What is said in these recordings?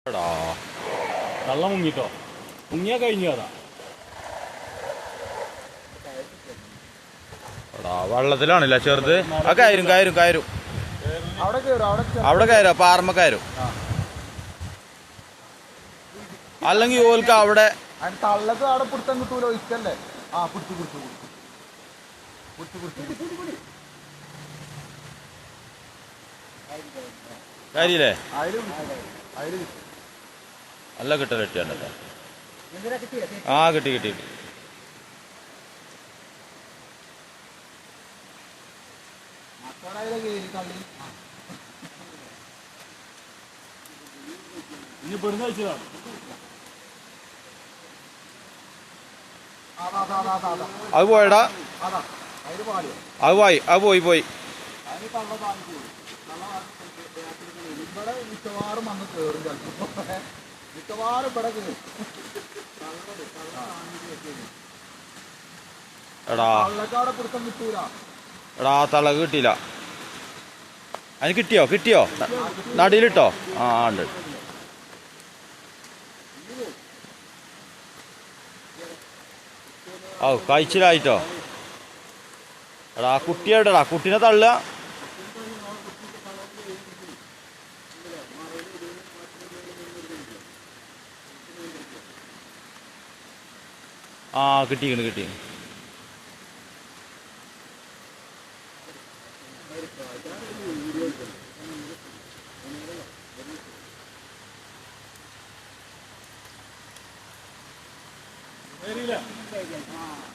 എടാ വെള്ളം മുങ്ങിട്ടോ, മുങ്ങിയാ കഴിഞ്ഞു അതാ. എടാ വെള്ളത്തിലാണല്ല ചെറുത്. ആ കയറും കയറും കയറും അവിടെ കയറും, പാറമ്മ കയറും. അല്ലെങ്കിൽ ഓൽക്ക് അവിടെ തള്ളക്ക് അവിടെ പിടുത്തം കിട്ടൂല, ഒഴിക്കല്ലേ. ആ പിടിച്ചു പിടിച്ചു പിടിച്ചു പിടിച്ചു കാര്യല്ലേ? അതില് അതില് നല്ല കിട്ടൽ കിട്ടിയാണ്ടല്ലോ. ആ കിട്ടി കിട്ടി. ഇനി പെടുന്ന വെച്ചതാണ്. അത് പോയടാ, അത് പോയി, അത് പോയി പോയി. ഇവിടെ മിക്കവാറും വന്ന് കയറും, ചിലപ്പോ മിക്കവാറും ഇവിടെ കയറും. എടാ തള്ളക്കാടെ പിടുത്തം കിട്ടൂല. എടാ തളക് കിട്ടിയില്ല. അതിന് കിട്ടിയോ? കിട്ടിയോ? നടിയിലിട്ടോ? ആ ഉണ്ട്. ഓ കഴിച്ചിലായിട്ടോ. എടാ കുട്ടി എവിടെടാ? കുട്ടീനെ തള്ളുക. ആ കിട്ടിക്കണ് കിട്ടിക്കണ്.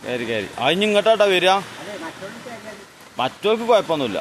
കയറി കയറി. അതിന് ഇങ്ങോട്ടാട്ടാ വരിക. മറ്റവർക്ക് കുഴപ്പമൊന്നുമില്ല.